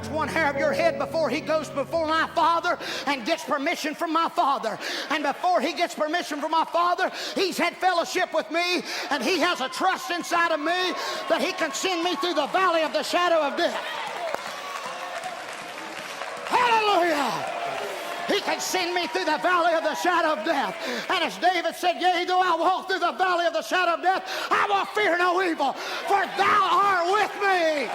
touch one hair of your head before he goes before my Father and gets permission from my Father. And before he gets permission from my Father, he's had fellowship with me, and he has a trust inside of me that he can send me through the valley of the shadow of death. Hallelujah! He can send me through the valley of the shadow of death. And as David said, yea, though I walk through the valley of the shadow of death, I will fear no evil, for thou art with me.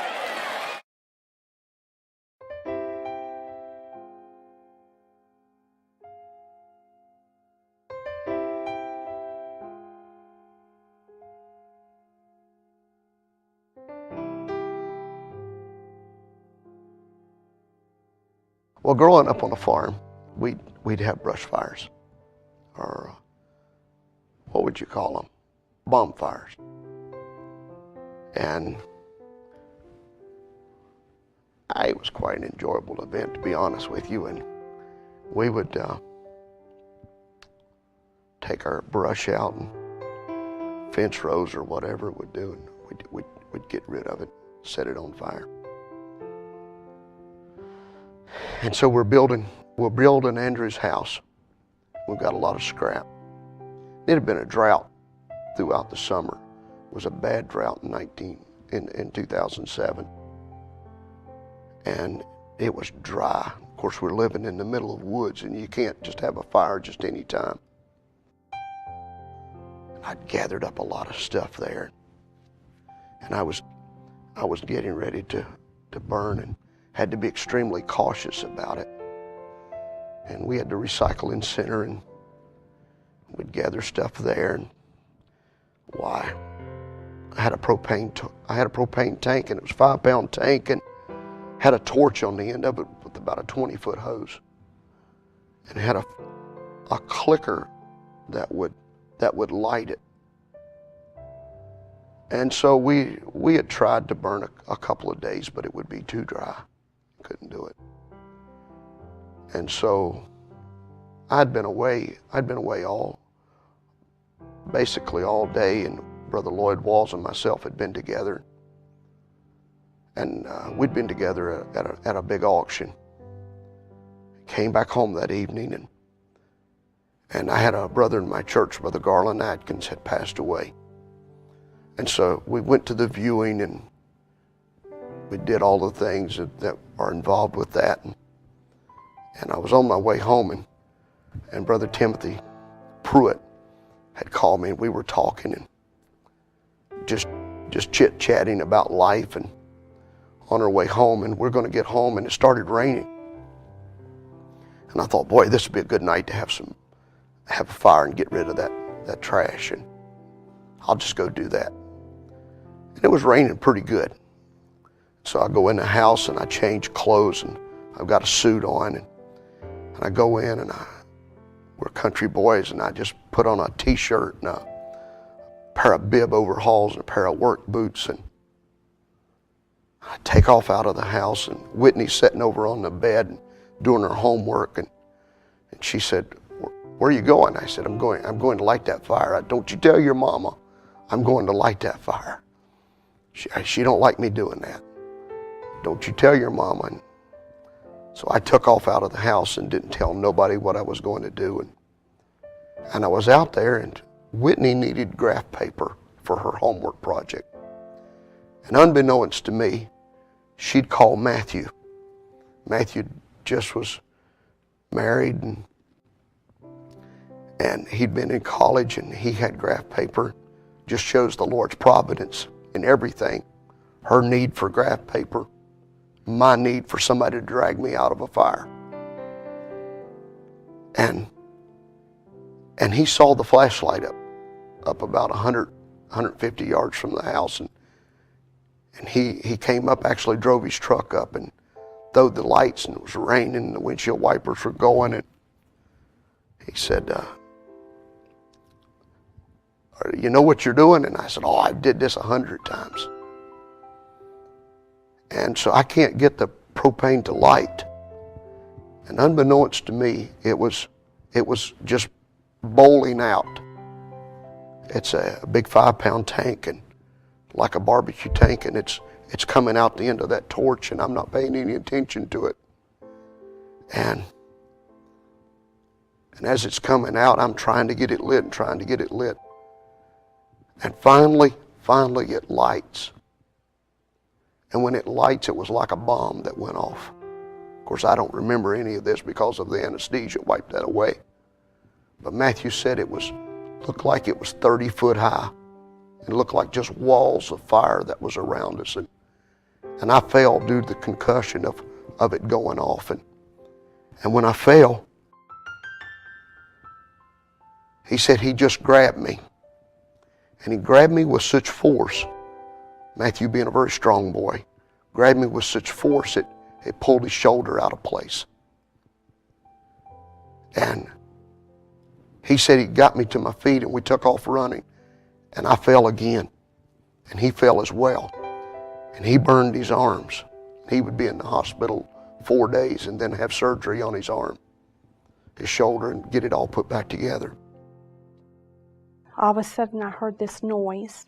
Well, growing up on a farm, we'd have brush fires, or what would you call them? Bonfires. And it was quite an enjoyable event, to be honest with you. And we would take our brush out and fence rows or whatever it would do, and we'd get rid of it, set it on fire. And so we're building Andrew's house. We've got a lot of scrap. It had been a drought throughout the summer. It was a bad drought in 2007. And it was dry. Of course, we're living in the middle of woods, and you can't just have a fire just any time. I'd gathered up a lot of stuff there. And I was getting ready to burn, and had to be extremely cautious about it. And we had the recycling center, and we'd gather stuff there. And why? I had a propane tank, and it was a 5-pound tank, and had a torch on the end of it with about a 20-foot hose, and it had a clicker that would light it. And so we had tried to burn a couple of days, but it would be too dry. Couldn't do it. And so I'd been away basically all day, and Brother Lloyd Walls and myself had been together. And we'd been together at a big auction. Came back home that evening, and I had a brother in my church, Brother Garland Atkins, had passed away. And so we went to the viewing, and we did all the things that are involved with that. And I was on my way home, and Brother Timothy Pruitt had called me, and we were talking and just chit-chatting about life, and on our way home, and we're going to get home, and it started raining. And I thought, boy, this would be a good night to have a fire and get rid of that trash, and I'll just go do that. And it was raining pretty good. So I go in the house, and I change clothes, and I've got a suit on, and I go in, and we're country boys, and I just put on a t-shirt and a pair of bib overalls and a pair of work boots, and I take off out of the house, and Whitney's sitting over on the bed and doing her homework, and she said, "Where are you going?" I said, I'm going to light that fire. Don't you tell your mama I'm going to light that fire. She don't like me doing that. Don't you tell your mama. And so I took off out of the house and didn't tell nobody what I was going to do. And I was out there, and Whitney needed graph paper for her homework project. And unbeknownst to me, she'd called Matthew. Matthew just was married, and he'd been in college, and he had graph paper. Just shows the Lord's providence in everything. Her need for graph paper, my need for somebody to drag me out of a fire. And he saw the flashlight up about 150 yards from the house, and he came up, actually drove his truck up and throwed the lights, and it was raining, and the windshield wipers were going, and he said, "You know what you're doing?" And I said, "Oh, I did this 100 times. And so I can't get the propane to light." And unbeknownst to me, it was just bowling out. It's a big 5-pound tank, and like a barbecue tank, and it's it's coming out the end of that torch, and I'm not paying any attention to it. And as it's coming out, I'm trying to get it lit and trying to get it lit. And finally it lights. And when it lights, it was like a bomb that went off. Of course, I don't remember any of this because of the anesthesia, wiped that away. But Matthew said looked like it was 30 foot high. It looked like just walls of fire that was around us. And I fell due to the concussion of it going off. And when I fell, he said he just grabbed me. And he grabbed me with such force. Matthew, being a very strong boy, grabbed me with such force it pulled his shoulder out of place. And he said he got me to my feet, and we took off running. And I fell again. And he fell as well. And he burned his arms. He would be in the hospital 4 days and then have surgery on his arm, his shoulder, and get it all put back together. All of a sudden I heard this noise,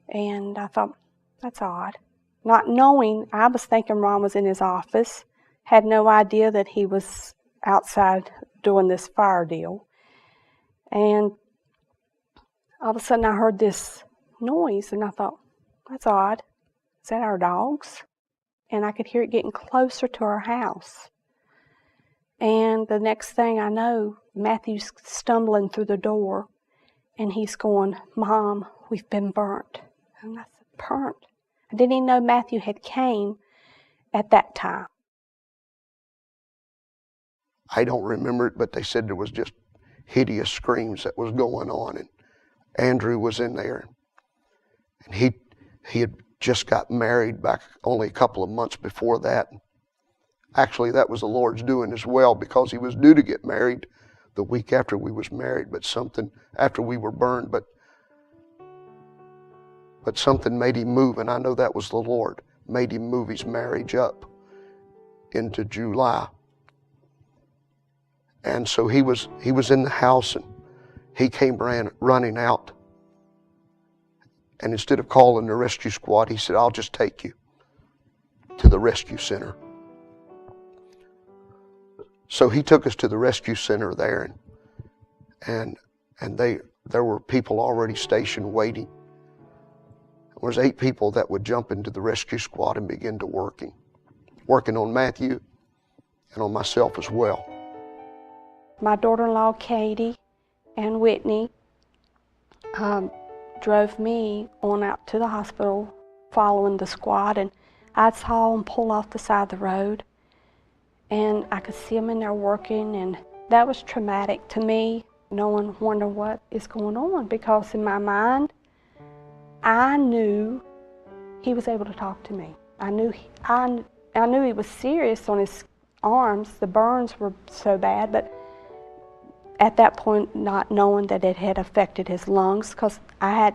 and I thought, that's odd. Not knowing, I was thinking Ron was in his office, had no idea that he was outside doing this fire deal. And all of a sudden I heard this noise, and I thought, that's odd. Is that our dogs? And I could hear it getting closer to our house. And the next thing I know, Matthew's stumbling through the door, and he's going, Mom, we've been burnt. And I said, burnt? I didn't even know Matthew had came at that time. I don't remember it, but they said there was just hideous screams that was going on. And Andrew was in there. And he had just got married back only a couple of months before that. Actually, that was the Lord's doing as well, because he was due to get married the week after we was married, but something after we were burned, but something made him move, and I know that was the Lord, made him move his marriage up into July. And so he was in the house, and he came running out. And instead of calling the rescue squad, he said, I'll just take you to the rescue center. So he took us to the rescue center there, and there were people already stationed waiting. There was 8 people that would jump into the rescue squad and begin to working on Matthew and on myself as well. My daughter-in-law, Katie, and Whitney drove me on out to the hospital following the squad, and I saw them pull off the side of the road, and I could see them in there working, and that was traumatic to me, knowing, wondering what is going on, because in my mind, I knew he was able to talk to me. I knew he was serious on his arms. The burns were so bad, but at that point, not knowing that it had affected his lungs, because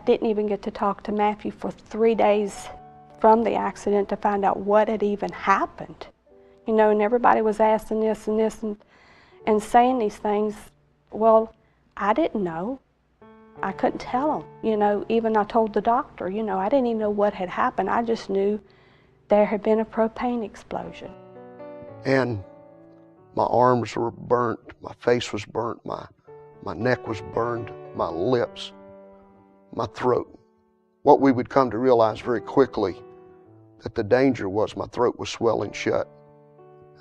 didn't even get to talk to Matthew for 3 days from the accident to find out what had even happened. You know, and everybody was asking this and this and saying these things. Well, I didn't know. I couldn't tell him. You know, even I told the doctor, you know, I didn't even know what had happened. I just knew there had been a propane explosion. And my arms were burnt, my face was burnt, my neck was burned, my lips, my throat. What we would come to realize very quickly, that the danger was my throat was swelling shut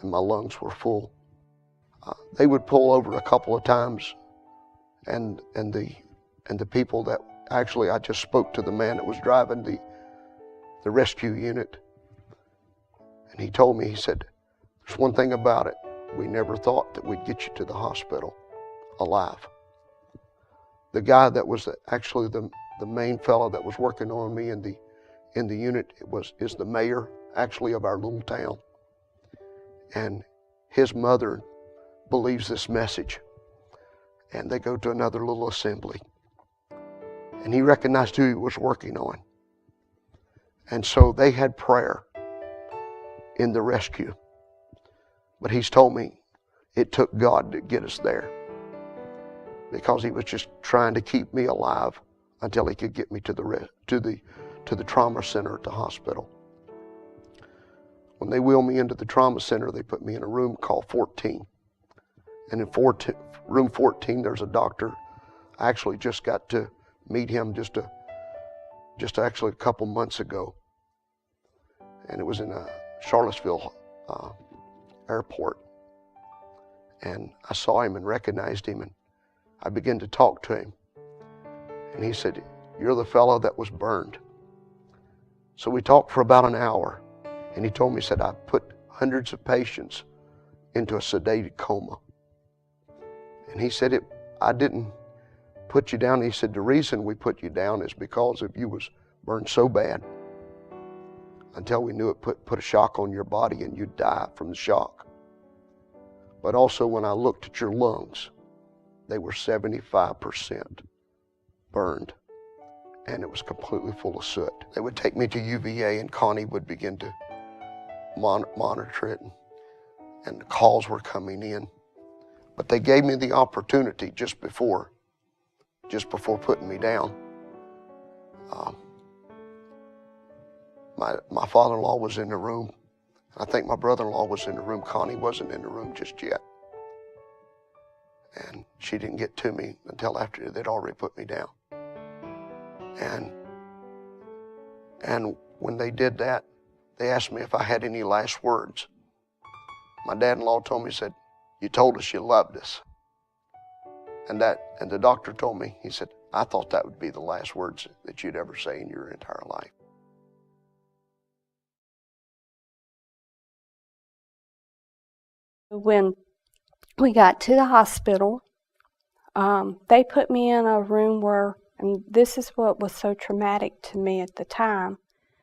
and my lungs were full. They would pull over a couple of times, and the people that, actually I just spoke to the man that was driving the rescue unit, and he told me, he said, there's one thing about it, we never thought that we'd get you to the hospital alive. The guy that was actually the main fellow that was working on me in the unit is the mayor, actually, of our little town. And his mother believes this message. And they go to another little assembly. And he recognized who he was working on. And so they had prayer in the rescue. But he's told me it took God to get us there, because he was just trying to keep me alive until he could get me to the trauma center at the hospital. when they wheeled me into the trauma center, they put me in a room called 14. And in room 14, there's a doctor. I actually just got to meet him just actually a couple months ago. And it was in Charlottesville airport. And I saw him and recognized him, and I began to talk to him. And he said, "You're the fellow that was burned." So we talked for about an hour, and he told me, he said, "I put hundreds of patients into a sedated coma." And he said, "I didn't put you down." He said, "The reason we put you down is because if you was burned so bad until we knew it put a shock on your body and you'd die from the shock. But also when I looked at your lungs, they were 75% burned, and it was completely full of soot." They would take me to UVA, and Connie would begin to monitor it, and the calls were coming in. But they gave me the opportunity just before putting me down. My father-in-law was in the room. I think my brother-in-law was in the room. Connie wasn't in the room just yet. And she didn't get to me until after they'd already put me down. And when they did that, they asked me if I had any last words. My dad-in-law told me, he said, "You told us you loved us." And the doctor told me, he said, "I thought that would be the last words that you'd ever say in your entire life." When we got to the hospital, they put me in a room where, and this is what was so traumatic to me at the time,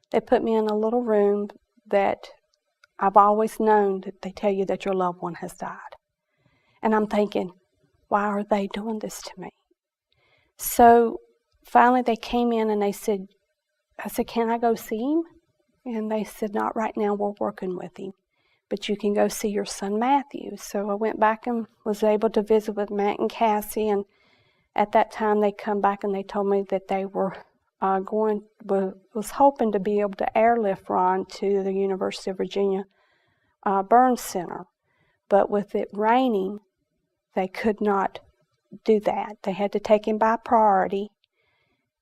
they put me in a little room that I've always known that they tell you that your loved one has died. And I'm thinking, why are they doing this to me? So finally they came in and I said, "Can I go see him?" And they said, "Not right now, we're working with him, but you can go see your son Matthew." So I went back and was able to visit with Matt and Cassie, and at that time they come back and they told me that they were was hoping to be able to airlift Ron to the University of Virginia Burn Center, but with it raining, they could not do that. They had to take him by priority,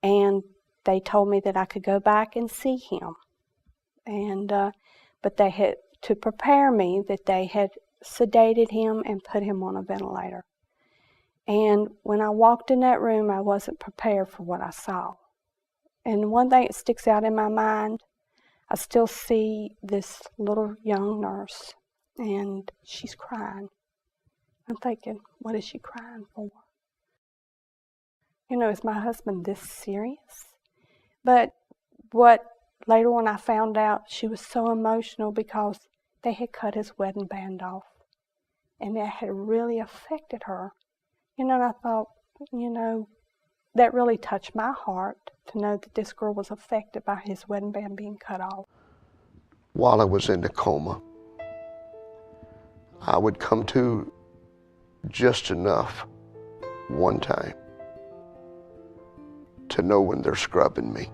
and they told me that I could go back and see him, and but they had to prepare me that they had sedated him and put him on a ventilator. And when I walked in that room, I wasn't prepared for what I saw. And one thing that sticks out in my mind, I still see this little young nurse, and she's crying. I'm thinking, what is she crying for? You know, is my husband this serious? But what later on I found out, she was so emotional because they had cut his wedding band off, and it had really affected her. You know, and I thought, you know, that really touched my heart to know that this girl was affected by his wedding band being cut off. While I was in the coma, I would come to just enough one time to know when they're scrubbing me.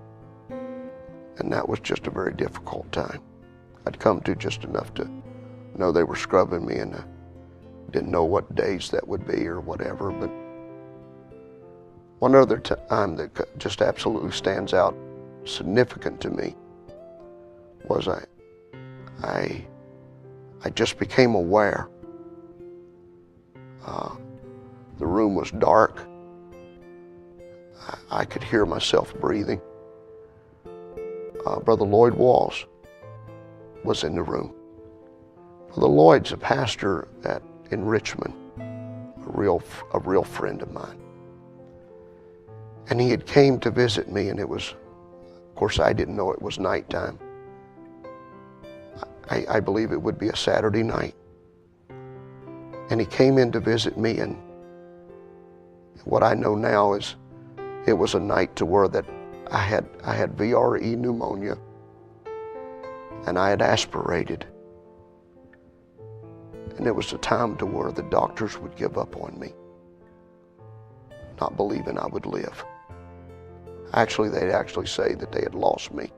And that was just a very difficult time. I'd come to just enough to know they were scrubbing me, and didn't know what days that would be or whatever. But one other time that just absolutely stands out significant to me was I just became aware. The room was dark. I could hear myself breathing. Brother Lloyd Walls was in the room. Brother Lloyd's a pastor in Richmond, a real friend of mine. And he had came to visit me, and it was, of course, I didn't know it was nighttime. I believe it would be a Saturday night. And he came in to visit me, and what I know now is it was a night to where that I had VRE pneumonia, and I had aspirated. And it was a time to where the doctors would give up on me, not believing I would live. Actually, they'd actually say that they had lost me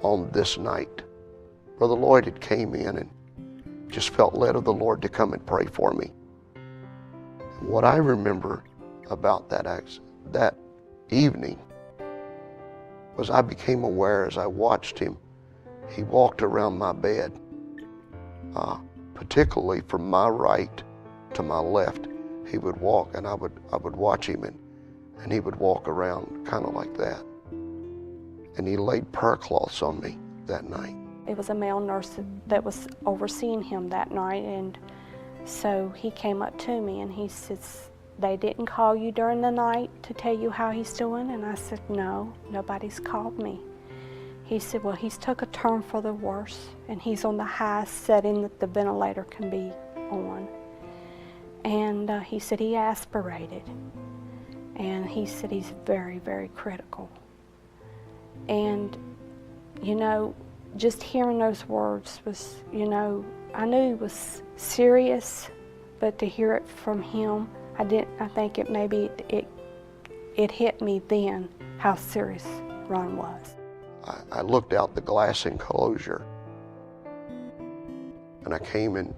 on this night. Brother Lloyd had came in and just felt led of the Lord to come and pray for me. And what I remember about that evening was I became aware as I watched him. He walked around my bed, particularly from my right to my left. He would walk, and I would watch him, and he would walk around kind of like that. And he laid prayer cloths on me that night. It was a male nurse that was overseeing him that night, and so he came up to me and he says, "They didn't call you during the night to tell you how he's doing?" And I said, "No, nobody's called me." He said, "Well, he's took a turn for the worse, and he's on the highest setting that the ventilator can be on." And he said he aspirated, and he said he's very, very critical. And, you know, just hearing those words was, you know, I knew it was serious, but to hear it from him, I think it hit me then how serious Ron was. I looked out the glass enclosure, and I came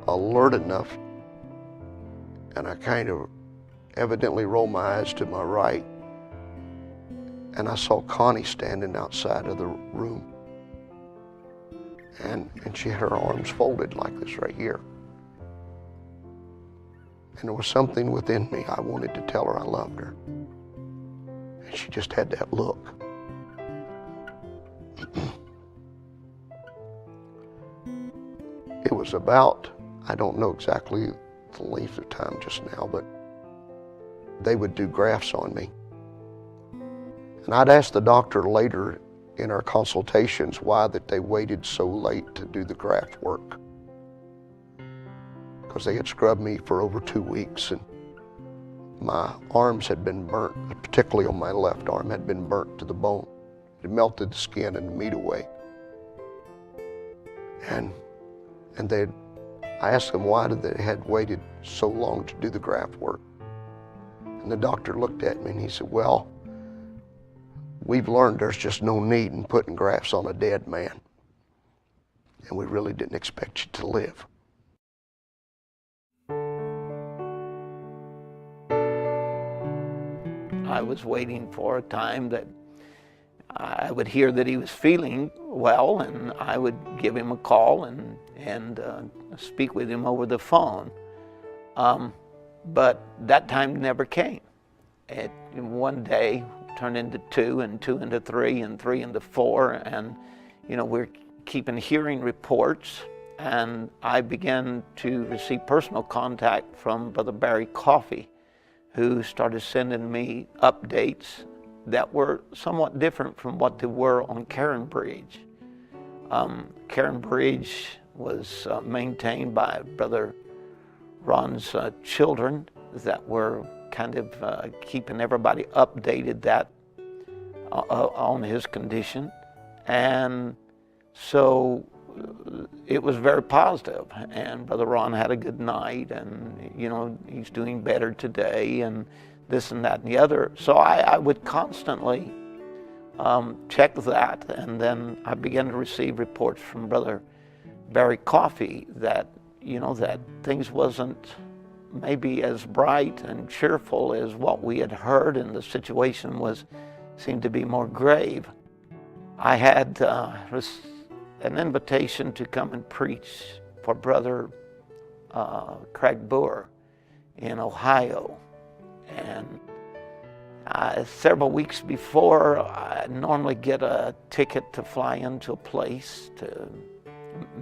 alert enough, and I kind of evidently rolled my eyes to my right, and I saw Connie standing outside of the room, and she had her arms folded like this right here. And there was something within me. I wanted to tell her I loved her. And she just had that look. It was about, I don't know exactly the length of time just now, but they would do grafts on me. And I'd asked the doctor later in our consultations why that they waited so late to do the graft work. Because they had scrubbed me for over 2 weeks, and my arms had been burnt, particularly on my left arm, had been burnt to the bone. It melted the skin and the meat away. And I asked them why they had waited so long to do the graft work. And the doctor looked at me and he said, "Well, we've learned there's just no need in putting grafts on a dead man. And we really didn't expect you to live." I was waiting for a time that I would hear that he was feeling well, and I would give him a call and speak with him over the phone. But that time never came. One day turned into 2, and 2 into 3, and 3 into 4, and we're keeping hearing reports, and I began to receive personal contact from Brother Barry Coffey, who started sending me updates that were somewhat different from what they were on Karen Bridge. Karen Bridge was maintained by Brother Ron's children that were kind of keeping everybody updated on his condition. And so it was very positive, and Brother Ron had a good night, and he's doing better today, and this and that and the other. So I would constantly check that, and then I began to receive reports from Brother Barry Coffey that that things wasn't maybe as bright and cheerful as what we had heard, and the situation seemed to be more grave. I had an invitation to come and preach for Brother Craig Boer in Ohio. And several weeks before, I normally get a ticket to fly into a place to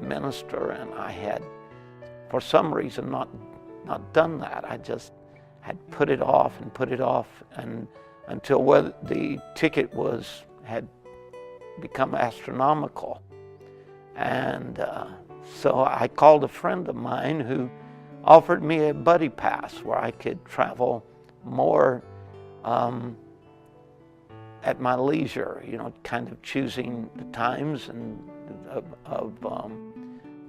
minister, and I had, for some reason, not done that. I just had put it off, and until the ticket had become astronomical. And so I called a friend of mine who offered me a buddy pass where I could travel more at my leisure, kind of choosing the times of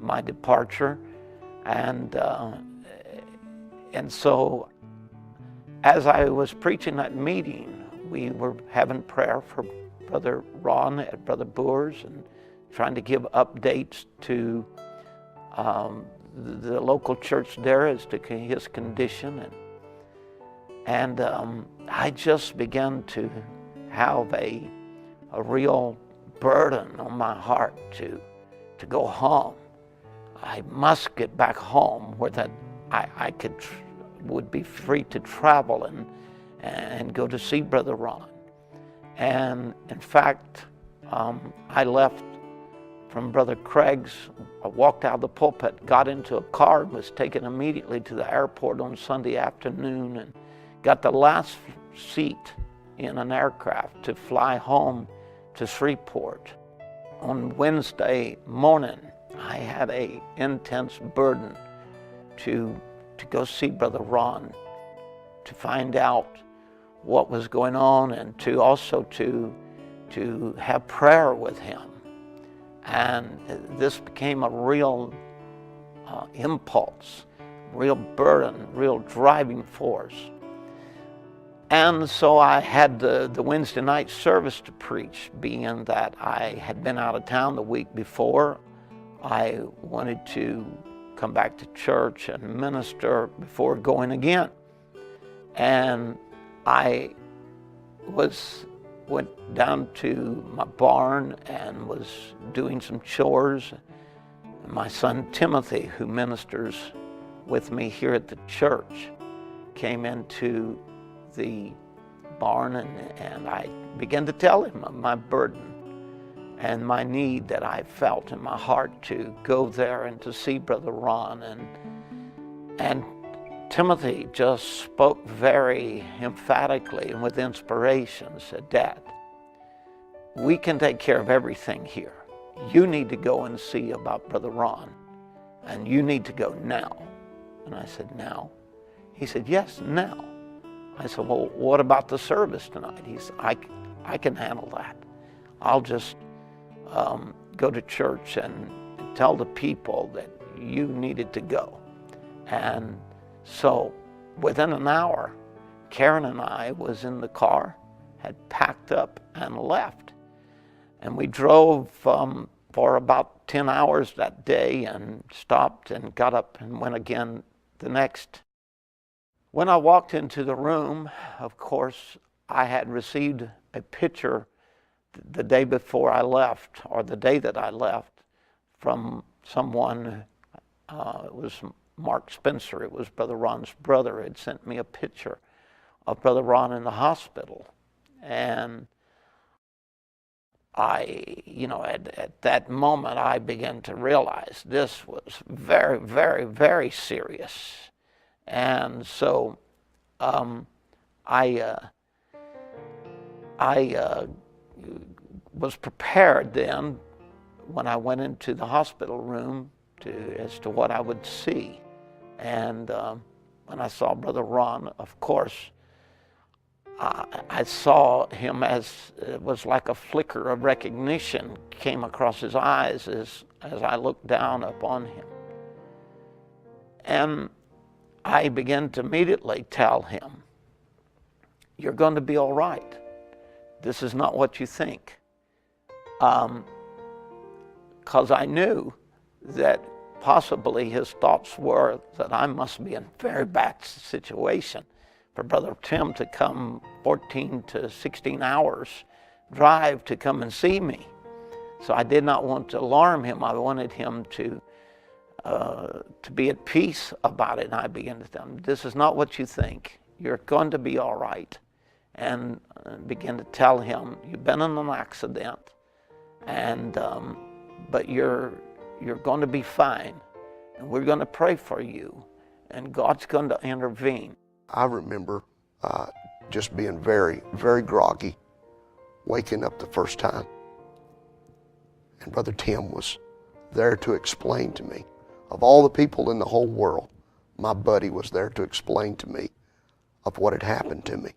my departure. And so as I was preaching that meeting, we were having prayer for Brother Ron at Brother Boer's, and trying to give updates to the local church there as to his condition. And I just began to have a real burden on my heart to go home. I must get back home where that I would be free to travel and go to see Brother Ron. And in fact, I left from Brother Craig's. I walked out of the pulpit, got into a car, and was taken immediately to the airport on Sunday afternoon, and got the last seat in an aircraft to fly home to Shreveport. On Wednesday morning, I had an intense burden to go see Brother Ron, to find out what was going on, and to also to have prayer with him. And this became a real impulse, real burden, real driving force. And so I had the Wednesday night service to preach, being that I had been out of town the week before. I wanted to come back to church and minister before going again. And I went down to my barn and was doing some chores. My son Timothy, who ministers with me here at the church, came into the barn, and I began to tell him of my burden and my need that I felt in my heart to go there and to see Brother Ron. And Timothy just spoke very emphatically and with inspiration, said, "Dad, we can take care of everything here. You need to go and see about Brother Ron, and you need to go now." And I said, "Now?" He said, "Yes, now." I said, "Well, what about the service tonight?" He said, I can handle that. I'll just go to church and tell the people that you needed to go." And so within an hour, Karen and I was in the car, had packed up and left. And we drove for about 10 hours that day, and stopped and got up and went again the next. When I walked into the room, of course, I had received a picture the day before I left, or the day that I left, from someone. It was Mark Spencer. It was Brother Ron's brother, had sent me a picture of Brother Ron in the hospital. And at that moment, I began to realize this was very, very, very serious. And so I was prepared then, when I went into the hospital room, as to what I would see. And when I saw Brother Ron, of course, I saw him as it was like a flicker of recognition came across his eyes as I looked down upon him. And I began to immediately tell him, "You're going to be all right. This is not what you think." Because I knew that possibly his thoughts were that I must be in a very bad situation for Brother Tim to come 14 to 16 hours drive to come and see me. So I did not want to alarm him. I wanted him to be at peace about it. And I began to tell him, "This is not what you think. You're going to be all right." And began to tell him, "You've been in an accident, and but you're going to be fine, and we're going to pray for you, and God's going to intervene." I remember just being very, very groggy, waking up the first time. And Brother Tim was there to explain to me. Of all the people in the whole world, my buddy was there to explain to me of what had happened to me.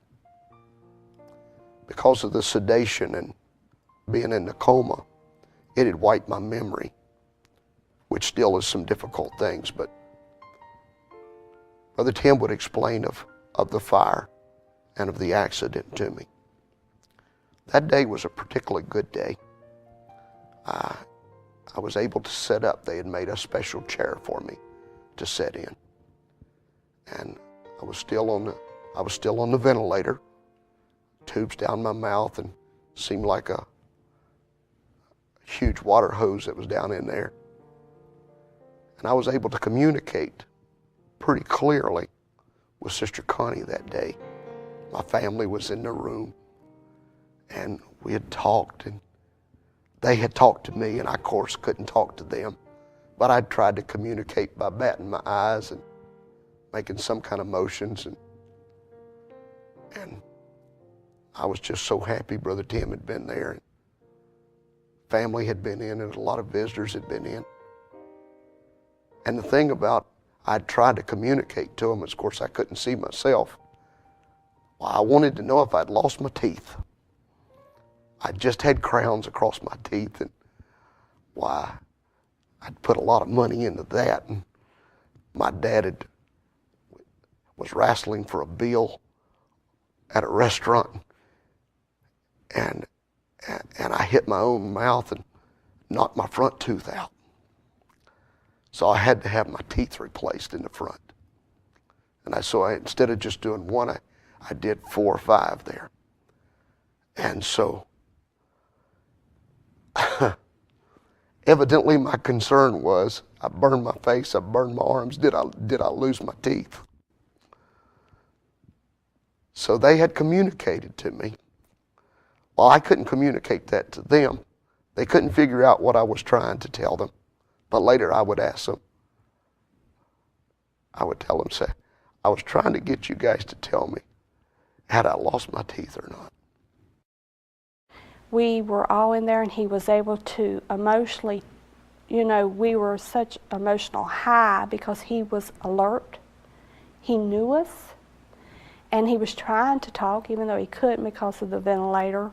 Because of the sedation and being in the coma, it had wiped my memory, which still is some difficult things, but Brother Tim would explain of the fire and of the accident to me. That day was a particularly good day. I was able to sit up. They had made a special chair for me to sit in. And I was still on the ventilator, tubes down my mouth, and seemed like a huge water hose that was down in there. And I was able to communicate pretty clearly with Sister Connie that day. My family was in the room, and we had talked, and they had talked to me, and I, of course, couldn't talk to them. But I tried to communicate by batting my eyes and making some kind of motions, and I was just so happy Brother Tim had been there. And family had been in, and a lot of visitors had been in. And the thing about, I'd tried to communicate to them, of course I couldn't see myself. Well, I wanted to know if I'd lost my teeth. I just had crowns across my teeth, and why, I'd put a lot of money into that, and my dad was wrestling for a bill at a restaurant, and I hit my own mouth and knocked my front tooth out. So I had to have my teeth replaced in the front. And so instead of just doing one, I did 4 or 5 there. And so evidently my concern was, I burned my face, I burned my arms, did I lose my teeth? So they had communicated to me. Well, I couldn't communicate that to them. They couldn't figure out what I was trying to tell them. But later I would ask them, I would tell them, say, I was trying to get you guys to tell me, had I lost my teeth or not? We were all in there, and he was able to emotionally, we were such emotional high because he was alert. He knew us, and he was trying to talk even though he couldn't because of the ventilator.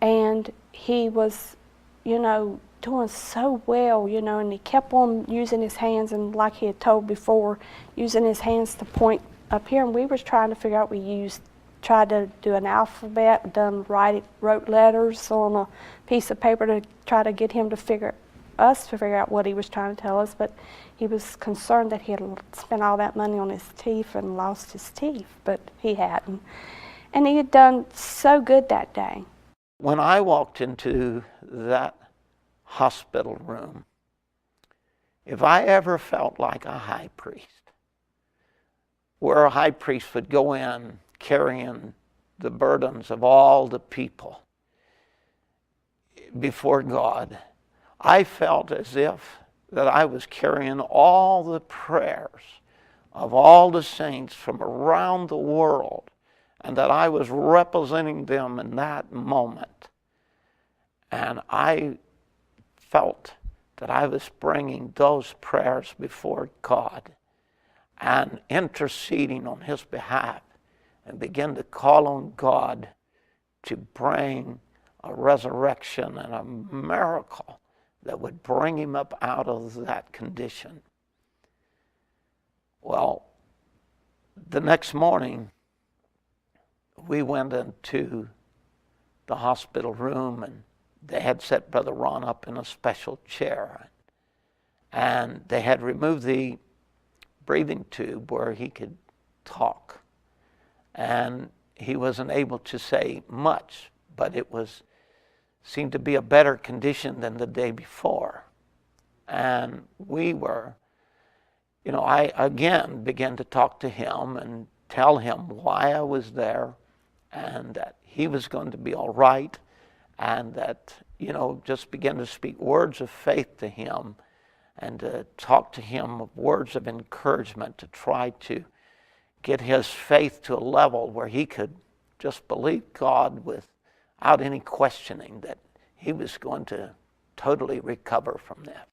And he was, doing so well, and he kept on using his hands, and like he had told before, using his hands to point up here. And we were trying to figure out, tried to do an alphabet, wrote letters on a piece of paper to try to get him to figure out what he was trying to tell us. But he was concerned that he had spent all that money on his teeth and lost his teeth, but he hadn't. And he had done so good that day. When I walked into that hospital room, if I ever felt like a high priest, where a high priest would go in carrying the burdens of all the people before God, I felt as if that I was carrying all the prayers of all the saints from around the world, and that I was representing them in that moment. And I felt that I was bringing those prayers before God and interceding on his behalf, and begin to call on God to bring a resurrection and a miracle that would bring him up out of that condition. Well, the next morning, we went into the hospital room, and they had set Brother Ron up in a special chair, and they had removed the breathing tube where he could talk. And he wasn't able to say much, but it seemed to be a better condition than the day before. And we were, I again began to talk to him and tell him why I was there, and that he was going to be all right, and that, just began to speak words of faith to him, and to talk to him of words of encouragement to try to get his faith to a level where he could just believe God without any questioning that he was going to totally recover from that.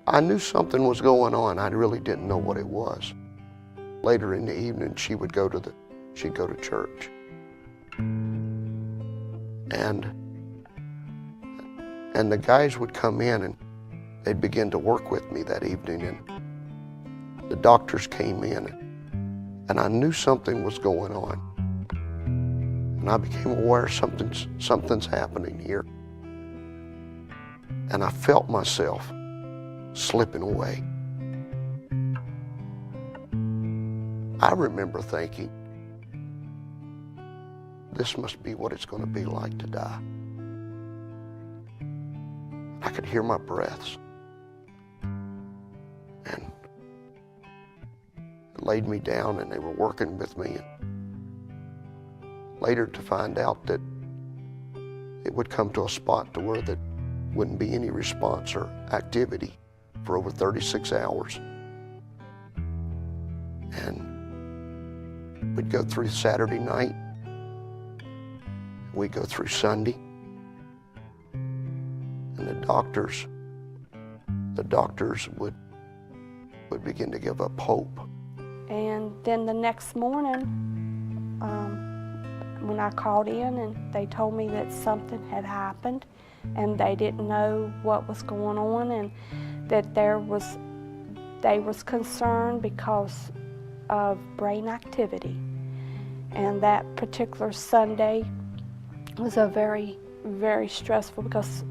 I knew something was going on. I really didn't know what it was. Later in the evening, she'd go to church. And the guys would come in, and they'd begin to work with me that evening, and the doctors came in, and I knew something was going on. And I became aware something's happening here. And I felt myself slipping away. I remember thinking, this must be what it's going to be like to die. I could hear my breaths. And it laid me down, and they were working with me. And later to find out that it would come to a spot to where there wouldn't be any response or activity for over 36 hours. And we'd go through Saturday night. We'd go through Sunday. And the doctors would begin to give up hope. And then the next morning, when I called in, and they told me that something had happened, and they didn't know what was going on, and that they was concerned because of brain activity. And that particular Sunday was a very, very stressful, because,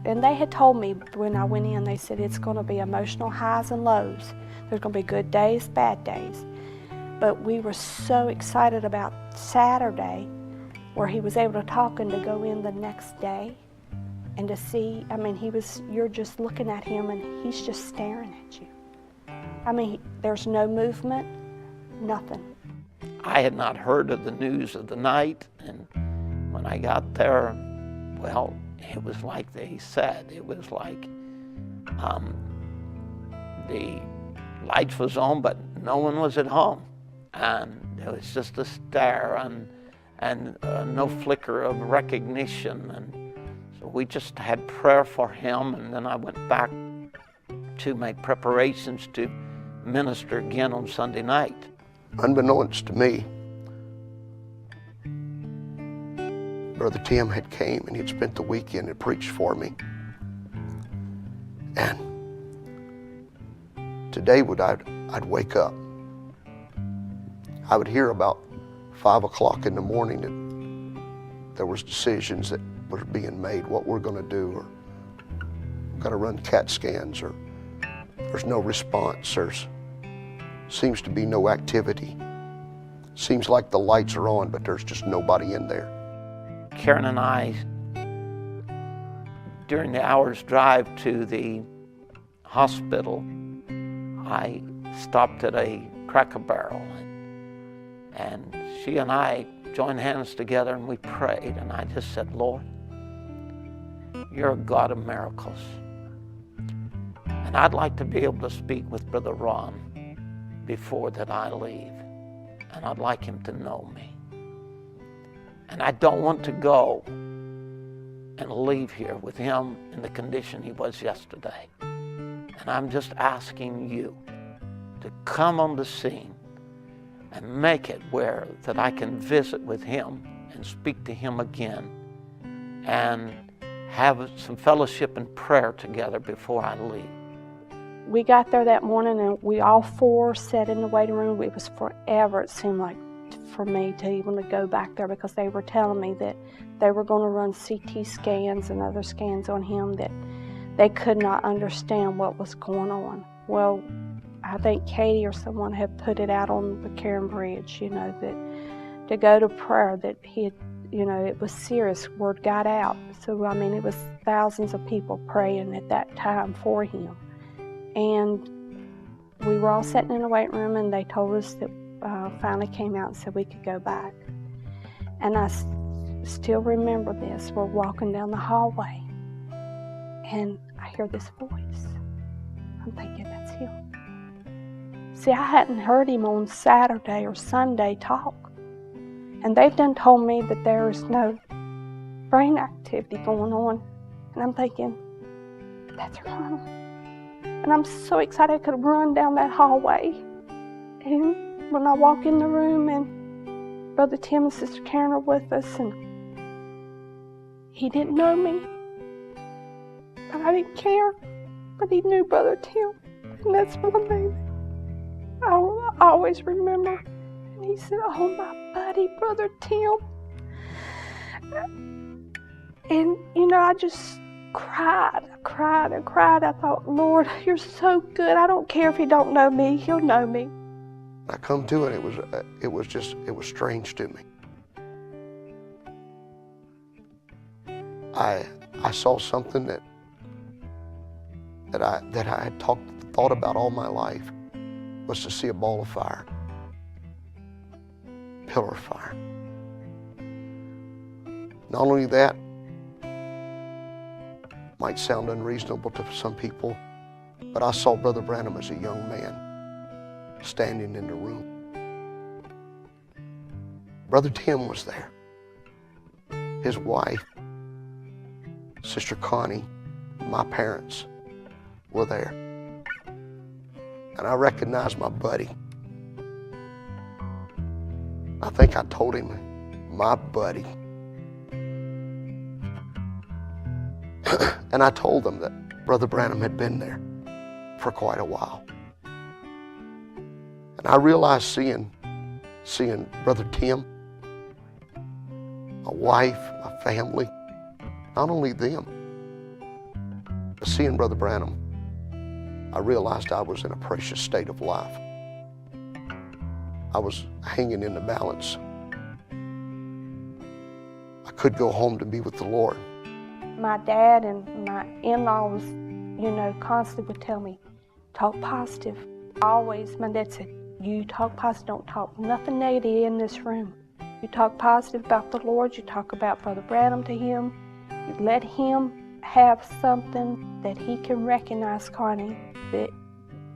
and they had told me when I went in, they said it's going to be emotional highs and lows. There's going to be good days, bad days. But we were so excited about Saturday, where he was able to talk and to go in the next day and to see, I mean, you're just looking at him and he's just staring at you. I mean, there's no movement, nothing. I had not heard of the news of the night, and when I got there, well, it was like they said. It was like the lights was on, but no one was at home. And there was just a stare and no flicker of recognition. And so we just had prayer for him, and then I went back to make preparations to minister again on Sunday night. Unbeknownst to me, Brother Tim had came and he'd spent the weekend and preached for me. And today I'd wake up. I would hear about 5 o'clock in the morning that there was decisions that were being made, what we're going to do, or we've got to run CAT scans, or there's no response, there's seems to be no activity. Seems like the lights are on, but there's just nobody in there. Karen and I, during the hour's drive to the hospital, I stopped at a Cracker Barrel, and she and I joined hands together and we prayed, and I just said, Lord, you're a God of miracles. And I'd like to be able to speak with Brother Ron before that I leave, and I'd like him to know me. And I don't want to go and leave here with him in the condition he was yesterday. And I'm just asking you to come on the scene and make it where that I can visit with him and speak to him again and have some fellowship and prayer together before I leave. We got there that morning, and we all four sat in the waiting room. It was forever, it seemed like, for me to even to go back there, because they were telling me that they were going to run CT scans and other scans on him, that they could not understand what was going on. Well, I think Katie or someone had put it out on the Karen Bridge, that to go to prayer, that he had, it was serious. Word got out. So, I mean, it was thousands of people praying at that time for him. And we were all sitting in the waiting room, and they told us that finally came out and said we could go back. And I still remember this. We're walking down the hallway, and I hear this voice. I'm thinking, that's him. See, I hadn't heard him on Saturday or Sunday talk. And they've done told me that there is no brain activity going on. And I'm thinking, that's Rona. And I'm so excited I could run down that hallway. And when I walk in the room, and Brother Tim and Sister Karen are with us, and he didn't know me, but I didn't care. But he knew Brother Tim, and that's one thing I always remember. And he said, oh, my buddy, Brother Tim. And, you know, I just cried. I thought, Lord, you're so good. I don't care if he don't know me. He'll know me. I come to it, it was strange to me. I saw something that I had thought about all my life, was to see a ball of fire, pillar of fire. Not only that, might sound unreasonable to some people, but I saw Brother Branham as a young man standing in the room. Brother Tim was there. His wife, Sister Connie, my parents were there. And I recognized my buddy. I think I told him, my buddy. And I told them that Brother Branham had been there for quite a while. And I realized seeing Brother Tim, my wife, my family, not only them, but seeing Brother Branham, I realized I was in a precious state of life. I was hanging in the balance. I could go home to be with the Lord. My dad and my in-laws, you know, constantly would tell me, talk positive. Always, my dad said, you talk positive, don't talk nothing negative in this room. You talk positive about the Lord, you talk about Brother Branham to him, you let him have something that he can recognize, Connie, that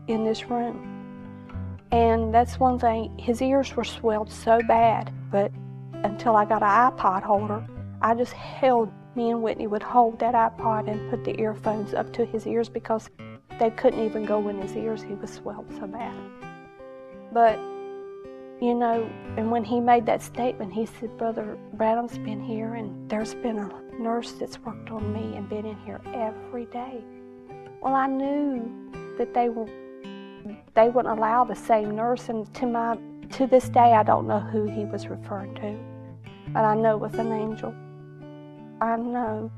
in this room. And that's one thing, his ears were swelled so bad, but until I got an iPod holder, I just held, me and Whitney would hold that iPod and put the earphones up to his ears because they couldn't even go in his ears, he was swelled so bad. But, you know, and when he made that statement, he said, Brother Branham's been here and there's been a nurse that's worked on me and been in here every day. Well, I knew that they wouldn't allow the same nurse, and to this day, I don't know who he was referring to, but I know it was an angel. I know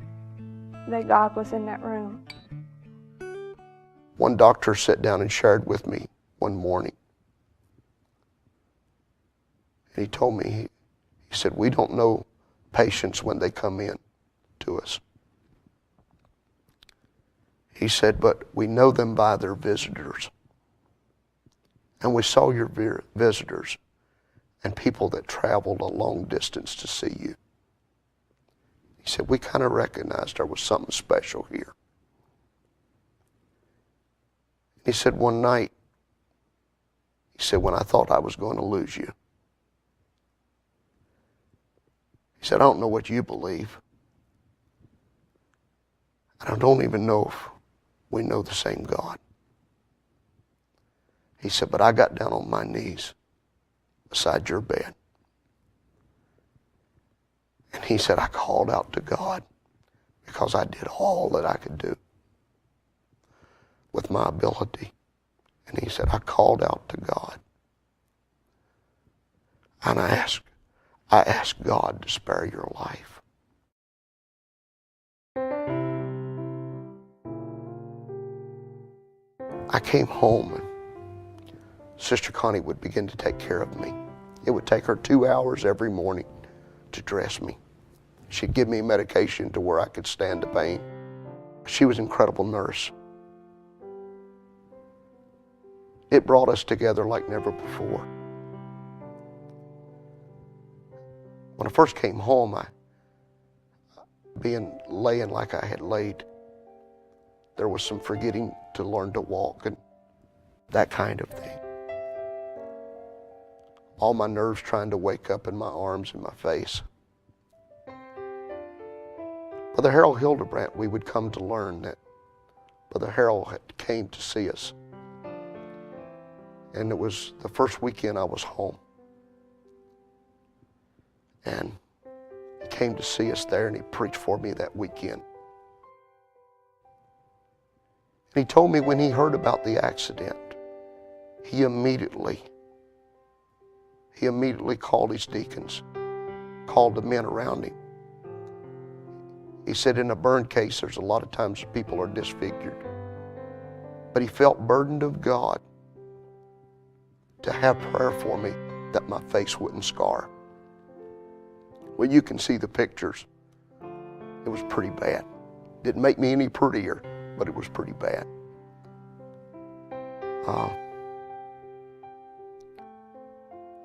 that God was in that room. One doctor sat down and shared with me one morning. And he told me, he said, we don't know patients when they come in to us. He said, but we know them by their visitors. And we saw your visitors and people that traveled a long distance to see you. He said, we kind of recognized there was something special here. He said, one night, he said, when I thought I was going to lose you, he said, I don't know what you believe. And I don't even know if we know the same God. He said, but I got down on my knees beside your bed. And he said, I called out to God because I did all that I could do with my ability. And he said, I called out to God. And I asked God to spare your life. I came home and Sister Connie would begin to take care of me. It would take her 2 hours every morning to dress me. She'd give me medication to where I could stand the pain. She was an incredible nurse. It brought us together like never before. When I first came home, laying like I had laid, there was some forgetting to learn to walk and that kind of thing. All my nerves trying to wake up in my arms and my face. Brother Harold Hildebrandt, we would come to learn that Brother Harold came to see us. And it was the first weekend I was home. And he came to see us there and he preached for me that weekend. And he told me when he heard about the accident, he immediately called his deacons, called the men around him, He said in a burn case, there's a lot of times people are disfigured. But he felt burdened of God to have prayer for me that my face wouldn't scar. Well, you can see the pictures. It was pretty bad. Didn't make me any prettier, but it was pretty bad.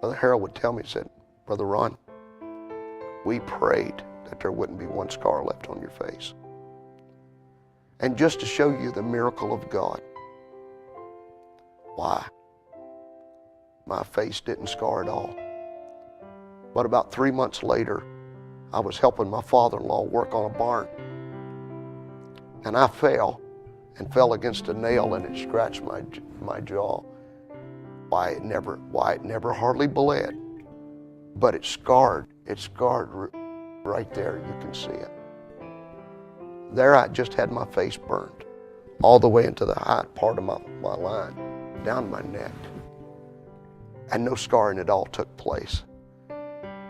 Brother Harold would tell me, he said, Brother Ron, we prayed that there wouldn't be one scar left on your face. And just to show you the miracle of God, why? My face didn't scar at all. But about 3 months later, I was helping my father-in-law work on a barn. And I fell against a nail, and it scratched my jaw. Why it never hardly bled, but it scarred. It scarred right there. You can see it. There I just had my face burned all the way into the high part of my line, down my neck. And no scarring at all took place.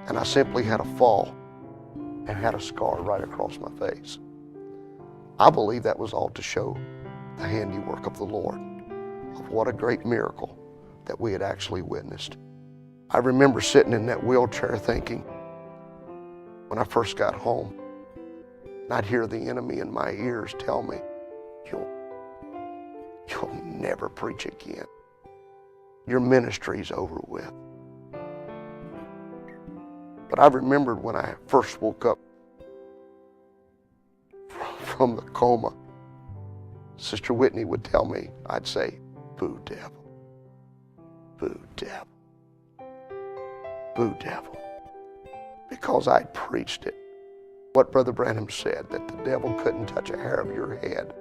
And I simply had a fall and had a scar right across my face. I believe that was all to show the handiwork of the Lord, of what a great miracle that we had actually witnessed. I remember sitting in that wheelchair thinking, when I first got home, and I'd hear the enemy in my ears tell me, you'll never preach again. Your ministry's over with. But I remembered when I first woke up from the coma, Sister Whitney would tell me, I'd say, boo devil, boo devil, boo devil, because I'd preached it. What Brother Branham said, that the devil couldn't touch a hair of your head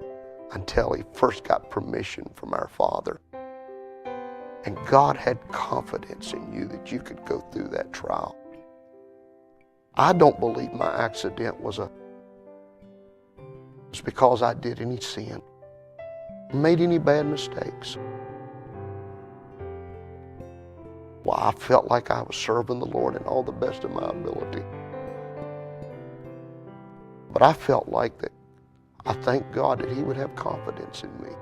until he first got permission from our Father. And God had confidence in you that you could go through that trial. I don't believe my accident was because I did any sin, made any bad mistakes. Well, I felt like I was serving the Lord in all the best of my ability. But I felt like that I thank God that He would have confidence in me,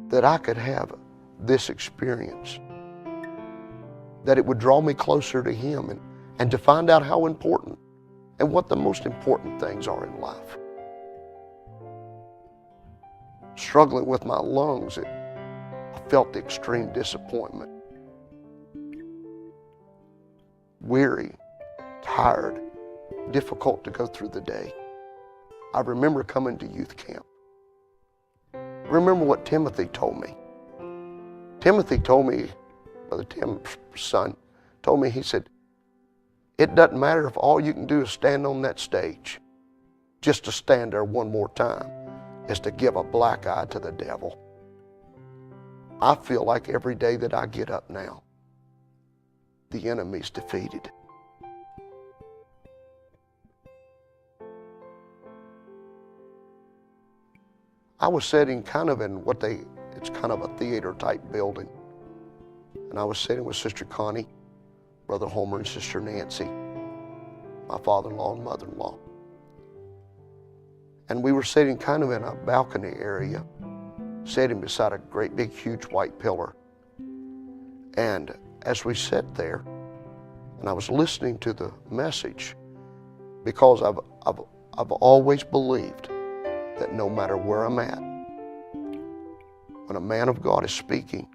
that I could have this experience, that it would draw me closer to Him and to find out how important and what the most important things are in life. Struggling with my lungs, I felt the extreme disappointment. Weary, tired, difficult to go through the day. I remember coming to youth camp. Remember what Timothy told me. Timothy told me, Brother Tim's son, told me, he said, it doesn't matter if all you can do is stand on that stage. Just to stand there one more time is to give a black eye to the devil. I feel like every day that I get up now, the enemy's defeated. I was sitting kind of in it's kind of a theater type building. And I was sitting with Sister Connie, Brother Homer, and Sister Nancy, my father-in-law and mother-in-law. And we were sitting kind of in a balcony area, sitting beside a great big huge white pillar. And as we sat there, and I was listening to the message, because I've always believed that no matter where I'm at, when a man of God is speaking,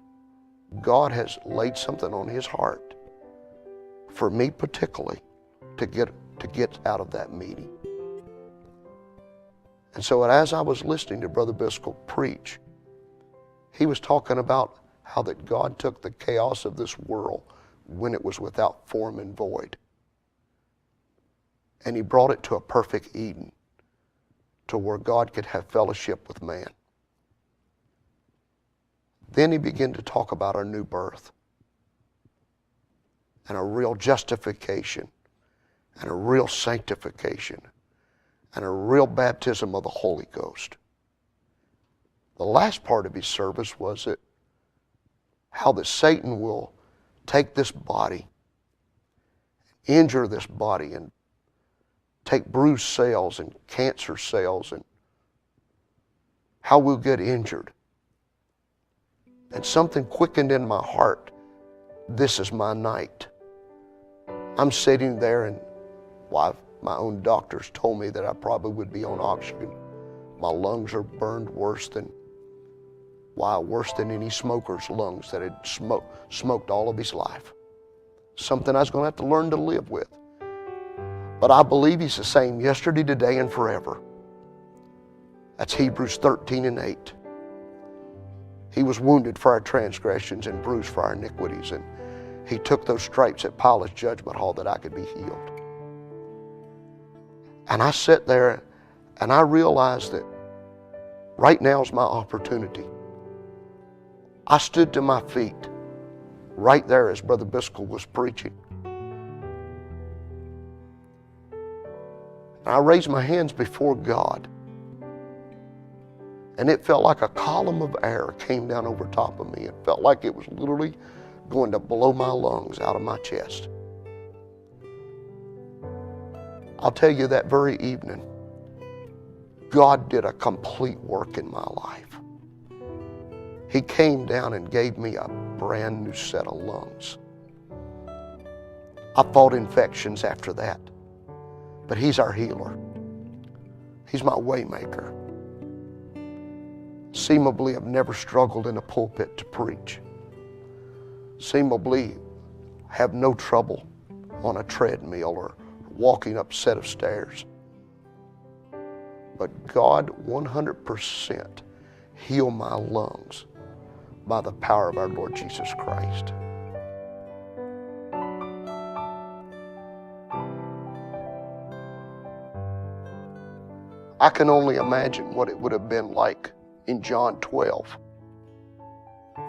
God has laid something on his heart for me particularly to get out of that meeting. And so as I was listening to Brother Biscoe preach, he was talking about how that God took the chaos of this world when it was without form and void, and He brought it to a perfect Eden, to where God could have fellowship with man. Then He began to talk about our new birth and a real justification and a real sanctification and a real baptism of the Holy Ghost. The last part of His service was that how that Satan will take this body, injure this body, and take bruised cells and cancer cells and how we'll get injured. And something quickened in my heart. This is my night. I'm sitting there, and my own doctors told me that I probably would be on oxygen. My lungs are burned worse than any smoker's lungs that had smoked all of his life. Something I was going to have to learn to live with. But I believe he's the same yesterday, today, and forever. That's Hebrews 13:8. He was wounded for our transgressions and bruised for our iniquities, and he took those stripes at Pilate's judgment hall that I could be healed. And I sat there and I realized that right now is my opportunity. I stood to my feet right there as Brother Biscoe was preaching. And I raised my hands before God. And it felt like a column of air came down over top of me. It felt like it was literally going to blow my lungs out of my chest. I'll tell you, that very evening, God did a complete work in my life. He came down and gave me a brand new set of lungs. I fought infections after that, but He's our healer. He's my way maker. Seemingly, I've never struggled in a pulpit to preach. Seemingly, have no trouble on a treadmill or walking up a set of stairs. But God 100% healed my lungs by the power of our Lord Jesus Christ. I can only imagine what it would have been like in John 12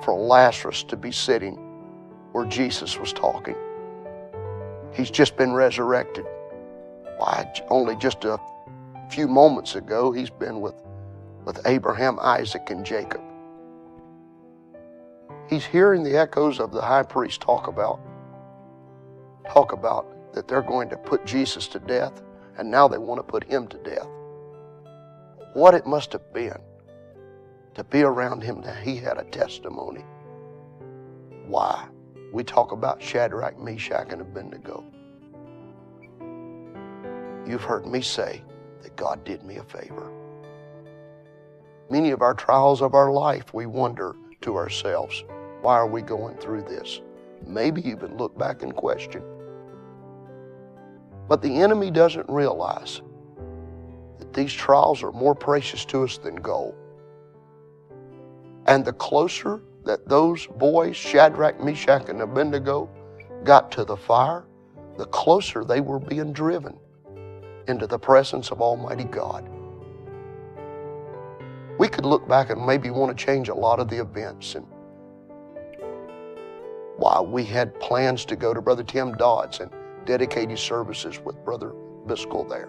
for Lazarus to be sitting where Jesus was talking. He's just been resurrected. Why, only just a few moments ago, he's been with Abraham, Isaac, and Jacob. He's hearing the echoes of the high priest talk about that they're going to put Jesus to death, and now they want to put him to death. What it must have been to be around him, that he had a testimony. Why? We talk about Shadrach, Meshach, and Abednego. You've heard me say that God did me a favor. Many of our trials of our life, we wonder to ourselves, why are we going through this? Maybe even look back and question. But the enemy doesn't realize that these trials are more precious to us than gold. And the closer that those boys, Shadrach, Meshach, and Abednego, got to the fire, the closer they were being driven into the presence of Almighty God. We could look back and maybe want to change a lot of the events. And while we had plans to go to Brother Tim Dodd's and dedicate his services with Brother Biscoe there.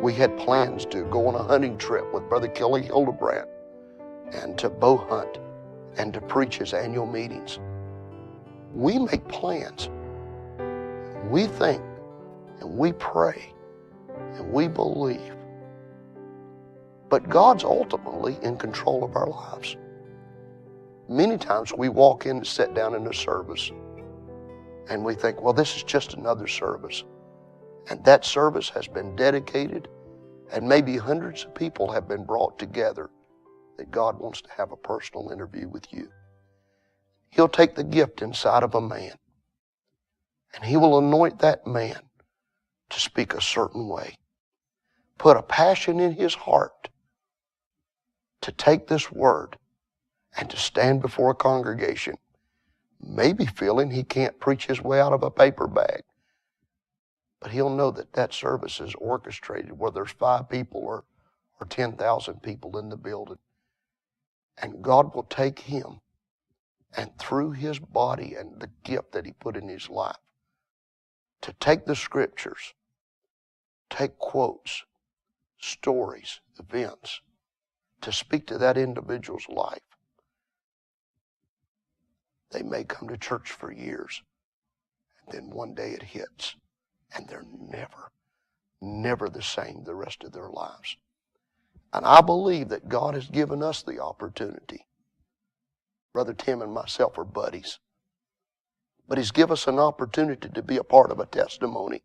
We had plans to go on a hunting trip with Brother Kelly Hildebrand and to bow hunt and to preach his annual meetings. We make plans. We think and we pray and we believe. But God's ultimately in control of our lives. Many times we walk in and sit down in a service and we think, well, this is just another service. And that service has been dedicated and maybe hundreds of people have been brought together that God wants to have a personal interview with you. He'll take the gift inside of a man and He will anoint that man to speak a certain way. Put a passion in his heart to take this word and to stand before a congregation, maybe feeling he can't preach his way out of a paper bag. But he'll know that that service is orchestrated, whether there's 5 people or 10,000 people in the building. And God will take him and through his body and the gift that He put in his life, to take the scriptures, take quotes, stories, events, to speak to that individual's life. They may come to church for years, and then one day it hits, and they're never the same the rest of their lives. And I believe that God has given us the opportunity. Brother Tim and myself are buddies. But He's given us an opportunity to be a part of a testimony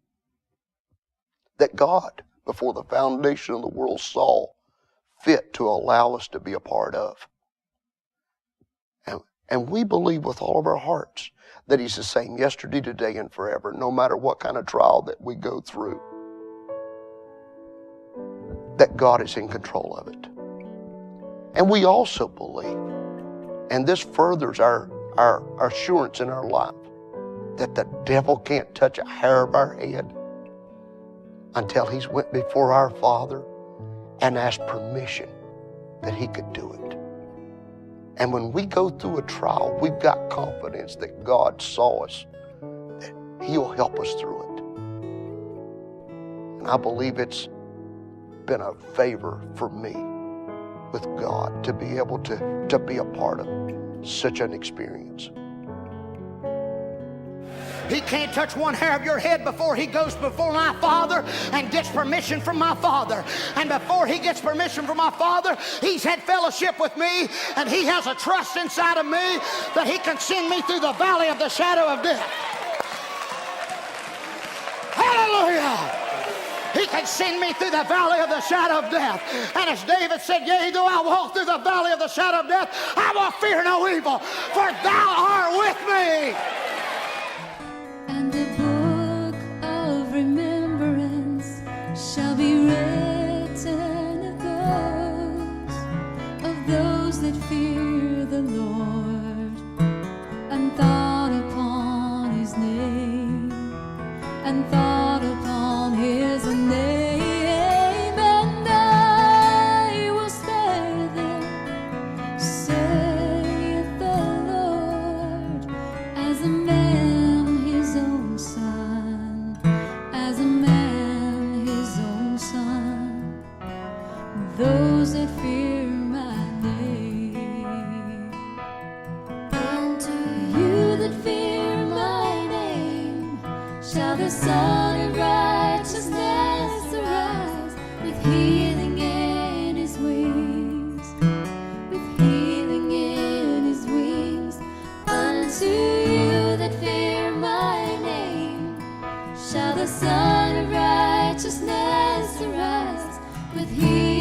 that God, before the foundation of the world, saw fit to allow us to be a part of. And we believe with all of our hearts that He's the same yesterday, today, and forever, no matter what kind of trial that we go through. That God is in control of it. And we also believe, and this furthers our assurance in our life, that the devil can't touch a hair of our head until He's went before our Father and asked permission that He could do it. And when we go through a trial, we've got confidence that God saw us, that He'll help us through it. And I believe it's been a favor for me with God to be able to be a part of such an experience. He can't touch one hair of your head before He goes before my Father and gets permission from my Father. And before He gets permission from my Father, He's had fellowship with me, and He has a trust inside of me that He can send me through the valley of the shadow of death. Hallelujah! He can send me through the valley of the shadow of death. And as David said, yea, though I walk through the valley of the shadow of death, I will fear no evil, for Thou art with me. And the book of remembrance shall be written of those that fear the Lord, and thought upon His name, and thought upon His name, and I will spare them, saith the Lord, as a man his own son, as a man his own son, those that fear my name. Unto you that fear my name shall the Son of righteousness arise, with healing in His wings, with healing in His wings. Unto you that fear my name shall the Son of righteousness arise, with healing